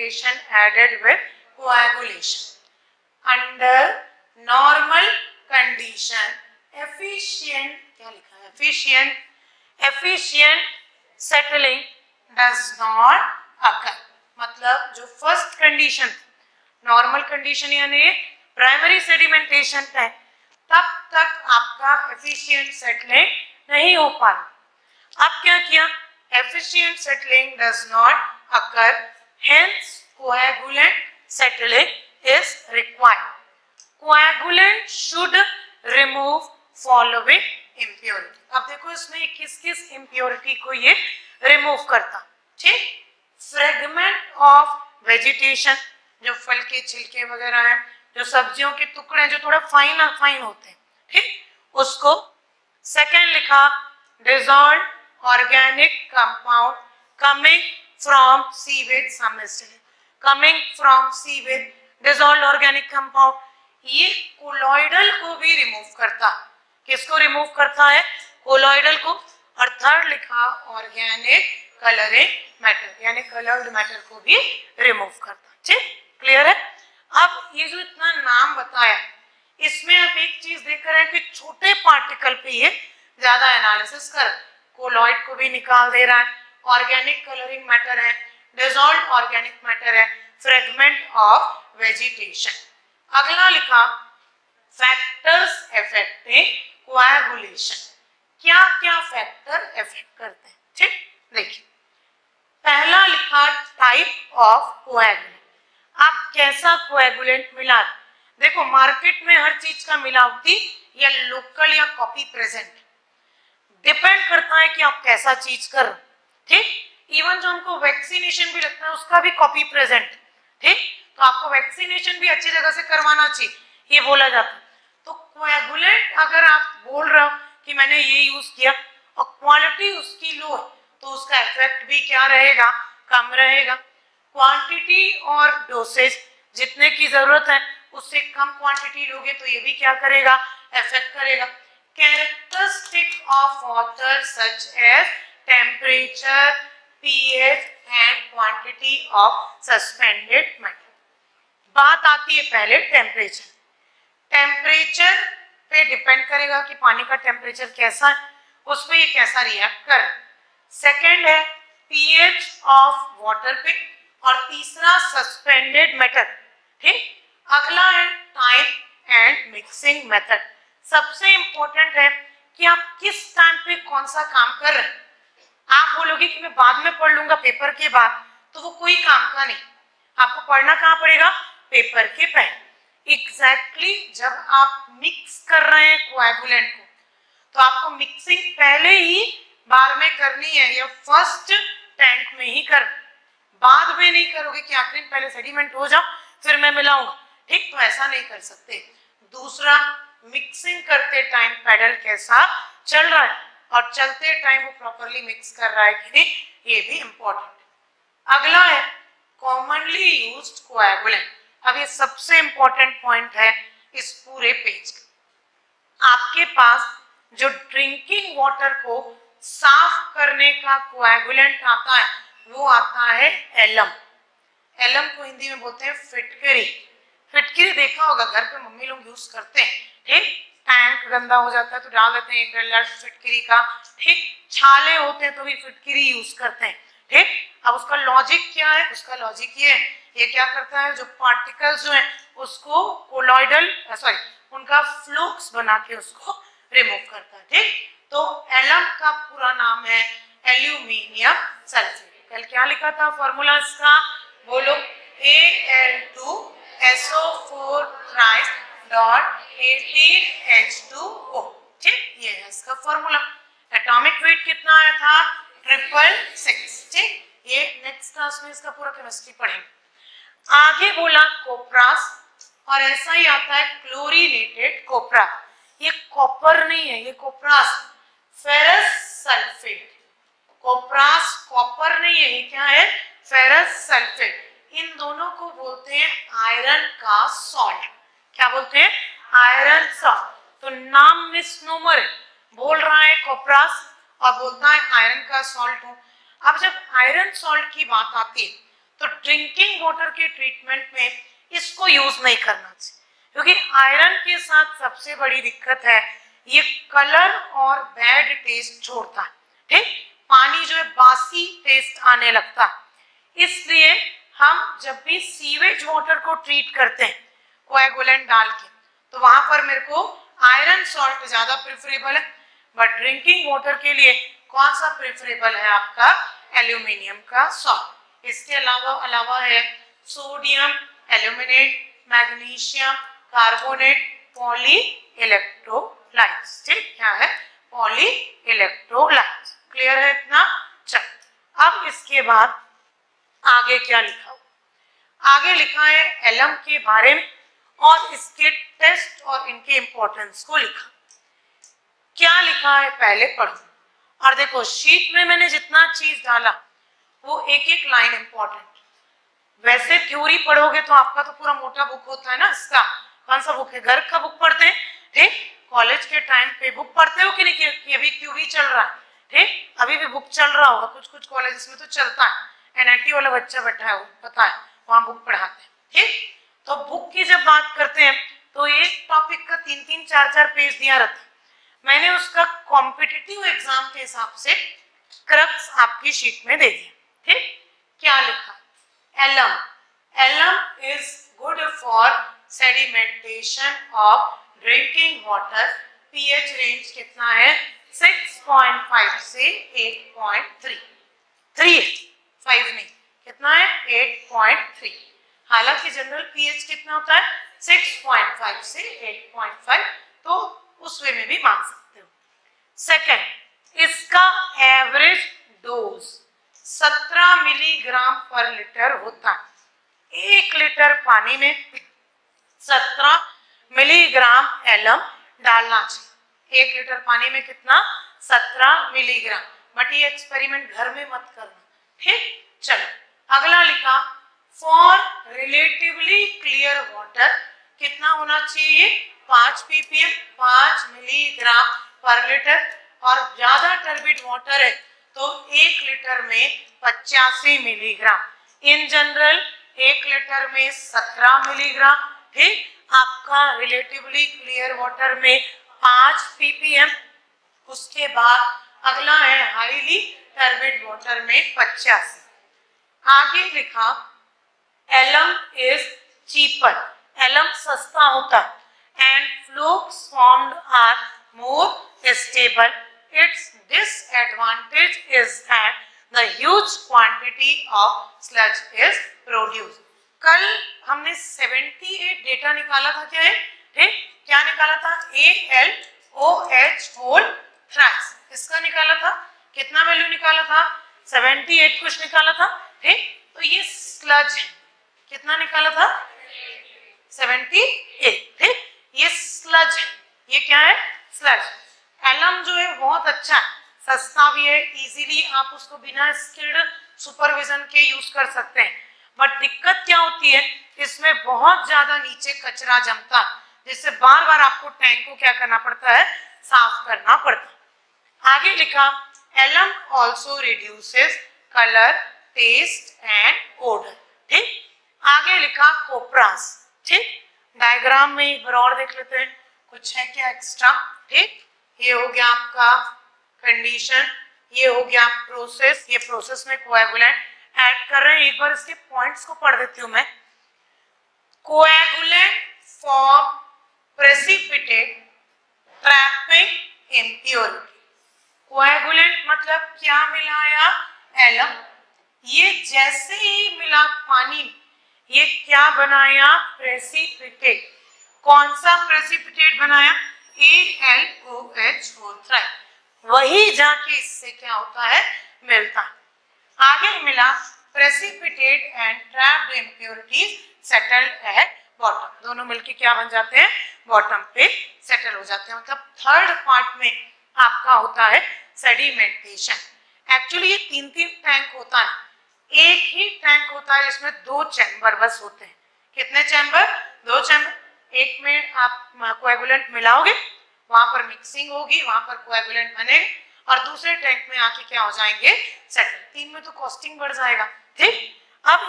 sedimentation added with coagulation. Under normal condition, efficient settling does not occur. मतलब जो first condition, normal condition यानी primary sedimentation है, तब तक आपका एफिशिएंट सेटलिंग नहीं हो पा रहा. अब क्या किया? Efficient settling does not occur, hence coagulant settling is required. Coagulant should remove following impurity. अब देखो इसमें किस किस इम्प्योरिटी को ये रिमूव करता. ठीक, फ्रेगमेंट ऑफ वेजिटेशन, जो फल के छिलके वगैरह हैं, जो सब्जियों के टुकड़े जो थोड़ा फाइन होते हैं, ठीक, उसको. सेकेंड लिखा dissolved organic compound coming from sewage, coming from sewage dissolved organic compound, ये कोलॉइडल को भी रिमूव करता. किसको रिमूव करता है? कोलॉइडल को. और थर्ड लिखा ऑर्गेनिक कलरिंग मैटर, यानी कलर्ड मैटर को भी रिमूव करता. ठीक, क्लियर है? अब ये जो इतना नाम बताया, इसमें आप एक चीज देख रहे हैं कि छोटे पार्टिकल पे ये ज्यादा एनालिसिस कर, कोलॉइड को भी निकाल दे रहा है, ऑर्गेनिक कलरिंग मैटर है, डिसॉल्व्ड ऑर्गेनिक मैटर है, फ्रेगमेंट ऑफ वेजिटेशन. अगला लिखा फैक्टर्स अफेक्टिंग कोएगुलेशन. क्या क्या फैक्टर अफेक्ट करते हैं? ठीक, देखिए पहला लिखा टाइप ऑफ कोएगुलेंट. आप कैसा कोएगुलेंट मिला. देखो मार्केट में हर चीज का मिलावटी या लोकल या कॉपी प्रेजेंट, डिपेंड करता है कि आप कैसा चीज कर रहे. ठीक, इवन जो हमको वैक्सीनेशन भी लगता है उसका भी कॉपी प्रेजेंट. ठीक, तो आपको वैक्सीनेशन भी अच्छी जगह से करवाना चाहिए, ये बोला जाता है. तो कोएगुलेंट अगर आप बोल रहे हो कि मैंने ये यूज किया और क्वालिटी उसकी लो है, तो उसका इफेक्ट भी क्या रहेगा? कम रहेगा. क्वांटिटी और डोसेज जितने की जरूरत है उससे कम क्वांटिटी लोगे तो ये भी क्या करेगा? इफेक्ट करेगा. Characteristic of water such as temperature, pH and quantity of suspended matter. बात आती है पहले टेम्परेचर. टेम्परेचर पे डिपेंड करेगा कि पानी का टेम्परेचर कैसा है, उस पे ये कैसा रिएक्ट कर. सेकेंड है पीएच ऑफ वाटर पे, और तीसरा सस्पेंडेड मैटर. ठीक, अगला है टाइम एंड मिक्सिंग मेथड. सबसे इंपॉर्टेंट है कि आप किस टाइम पे कौन सा काम कर रहे हैं. आप बोलोगे कि मैं बाद में पढ़ लूंगा पेपर के बाद, तो वो कोई काम का नहीं. आपको पढ़ना कहाँ पड़ेगा? पेपर के पहले. एग्जैक्टली जब आप मिक्स कर रहे हैं कोएगुलेंट को, तो आपको मिक्सिंग पहले ही बार में करनी है या फर्स्ट टैंक में ही कर, बाद में नहीं करोगे कि आखिरी पहले सेडिमेंट हो जाओ फिर मैं मिलाऊंगा. ठीक, तो ऐसा नहीं कर सकते. दूसरा, मिक्सिंग करते टाइम पैडल कैसा चल रहा है और चलते टाइम वो प्रॉपरली मिक्स कर रहा है कि नहीं, ये भी इंपॉर्टेंट. अगला है कॉमनली यूज्ड कोएगुलेंट. अब ये सबसे इंपॉर्टेंट पॉइंट है इस पूरे पेज का. आपके पास जो ड्रिंकिंग वाटर को साफ करने का कोएगुलेंट आता है वो आता है एलम. एलम को हिंदी में बोलते हैं फिटकरी. फिटकरी देखा होगा घर पे मम्मी लोग यूज करते हैं. ठीक, टैंक गंदा हो जाता है तो डाल देते हैं एक डल्ला फिटकरी का. ठीक, छाले होते हैं तो भी फिटकरी यूज करते हैं. ठीक, अब उसका लॉजिक क्या है? उसका लॉजिक ये है, ये क्या करता है, जो पार्टिकल्स जो हैं उसको कोलॉइडल उनका फ्लूक्स बना के उसको रिमूव करता है. ठीक, तो एलम का पूरा नाम है एल्यूमिनियम सल्फेट. कल क्या लिखा था फॉर्मूला इसका? बोलो, Al2SO4 18H2O. ठीक, ये है इसका फॉर्मूला. एटॉमिक वेट कितना आया था? 666. ठीक, ये नेक्स्ट क्लास में इसका पूरा केमिस्ट्री पढ़ेंगे. आगे बोला कोप्रास, और ऐसा ही आता है क्लोरीनेटेड कोपरा. ये कॉपर नहीं है, ये copperas. Ferrous sulphate. Copperas copper नहीं है, ये क्या है? Ferrous sulphate. इन दोनों को बोलते हैं आयरन का सॉल्ट. क्या बोलते हैं? Iron salt. तो नाम मिसनोमर है, बोल रहा है कोप्रास और बोलता है आयरन का सॉल्ट हूं. अब जब आयरन सॉल्ट की बात आती है तो ड्रिंकिंग वाटर के ट्रीटमेंट में इसको यूज नहीं करना चाहिए, क्योंकि आयरन के साथ सबसे बड़ी दिक्कत है ये कलर और बैड टेस्ट छोड़ता है। ठीक, पानी जो है बासी टेस्ट आने लगता है। इसलिए हम जब भी सीवेज वाटर को ट्रीट करते हैं कोएगुलेंट डाल के, तो वहां पर मेरे को आयरन सॉल्ट ज्यादा प्रेफरेबल है। बट ड्रिंकिंग वाटर के लिए कौन सा प्रेफरेबल है आपका? एल्यूमिनियम का सॉल्ट। इसके अलावा है sodium aluminate, magnesium carbonate, poly electrolytes. ठीक, क्या है? Poly electrolytes. क्लियर है इतना? चल, अब इसके बाद आगे क्या लिखा हुआ? आगे लिखा है एलम के बारे में और इसके टेस्ट और इनके इंपॉर्टेंस को लिखा। क्या लिखा है पहले पढ़ो। और देखो शीट में मैंने जितना चीज डाला वो एक एक लाइन इंपॉर्टेंट। वैसे थ्योरी पढ़ोगे तो आपका तो पूरा मोटा बुक होता है ना। इसका कौन सा बुक है? गर्ग का बुक पढ़ते हैं। ठीक, कॉलेज के टाइम पे बुक पढ़ते हो कि नहीं? कि अभी क्यूबी चल रहा है। ठीक, अभी भी बुक चल रहा होगा, कुछ कुछ कॉलेजेस में तो चलता है। एनआईटी वाला बच्चा बैठा है, वो पता है, वहां बुक पढ़ाते हैं। ठीक, तो बुक की जब बात करते हैं तो एक टॉपिक का 3-3, 4-4 पेज दिया रहता है। मैंने उसका कॉम्पिटिटिव एग्जाम के हिसाब से क्रक्स आपकी शीट में दे दिया। ठीक, क्या लिखा? Alum, alum is good for sedimentation of drinking water. PH range कितना है? 6.5 से 8.3। 5 नहीं, कितना है? 8.3। हालांकि जनरल पीएच कितना होता है? 6.5 से 8.5, तो उस वे में भी मान सकते हो। सेकंड, इसका एवरेज डोज 17 मिलीग्राम पर लीटर होता है। 1 लीटर पानी में 17 मिलीग्राम एलम डालना चाहिए। 1 लीटर पानी में कितना? 17 मिलीग्राम। बट ये एक्सपेरिमेंट घर में मत करना। ठीक, चलो अगला लिखा, फॉर रिलेटिवली क्लियर वाटर कितना होना चाहिए? 5 ppm, 5 मिलीग्राम पर लीटर। और ज्यादा टर्बिड वाटर है तो 1 लीटर में 85 मिलीग्राम। इन जनरल 1 लीटर में 17 मिलीग्राम। ठीक, आपका रिलेटिवली क्लियर वाटर में 5 ppm। उसके बाद अगला है हाईली टर्बिड वाटर में 85। आगे लिखा, एलम इज चीपर, एलम सस्ता होता है। And flocs formed are more stable. Its disadvantage is that the huge quantity of sludge is produced. कल हमने 78 डेटा निकाला था। क्या है? ठीक, क्या निकाला था? ALOH whole thrice. इसका निकाला था, कितना वैल्यू निकाला था? 78 कुछ निकाला था। ठीक, तो ये स्लज है, कितना निकाला था? 78। ठीक, ये स्लज है। ये क्या है? स्लज। एलम जो है बहुत अच्छा है, सस्ता भी है, इजीली आप उसको बिना स्किल्ड सुपरविजन के यूज कर सकते हैं। बट दिक्कत क्या होती है? इसमें बहुत ज्यादा नीचे कचरा जमता है, जिससे बार बार आपको टैंक को क्या करना पड़ता है? साफ करना पड़ता है। आगे लिखा, alum also reduces colour, taste and odour. ठीक, आगे लिखा कोपरास। ठीक, डायग्राम में एक बार और देख लेते हैं, कुछ है क्या एक्स्ट्रा? ठीक, ये हो गया आपका कंडीशन, ये हो गया प्रोसेस। ये प्रोसेस में कोएगुलेंट ऐड कर रहे हैं। एक बार इसके पॉइंट्स को पढ़ देती हूं मैं। Coagulant form precipitate trapping impurity. Coagulant मतलब क्या मिलाया? एलम। ये जैसे ही मिला पानी, ये क्या बनाया? प्रेसिपिटेट। कौन सा प्रेसिपिटेट बनाया? ALOH whole thrice. वही जाके इससे क्या होता है? मिलता है। आगे मिला, precipitate and trapped impurities settled at bottom. दोनों मिलके क्या बन जाते हैं? बॉटम पे सेटल हो जाते हैं। मतलब थर्ड पार्ट में आपका होता है सेडिमेंटेशन। एक्चुअली ये 3-3 टैंक होता है, एक ही टैंक होता है इसमें 2 चैम्बर बस होते हैं। कितने चैम्बर? 2 चैम्बर। एक में आप कोएगुलेंट मिलाओगे, वहां पर मिक्सिंग होगी, वहां पर कोएगुलेंट बनेगा, और दूसरे टैंक में आके क्या हो जाएंगे? सेटल। 3 में तो कॉस्टिंग बढ़ जाएगा। ठीक, अब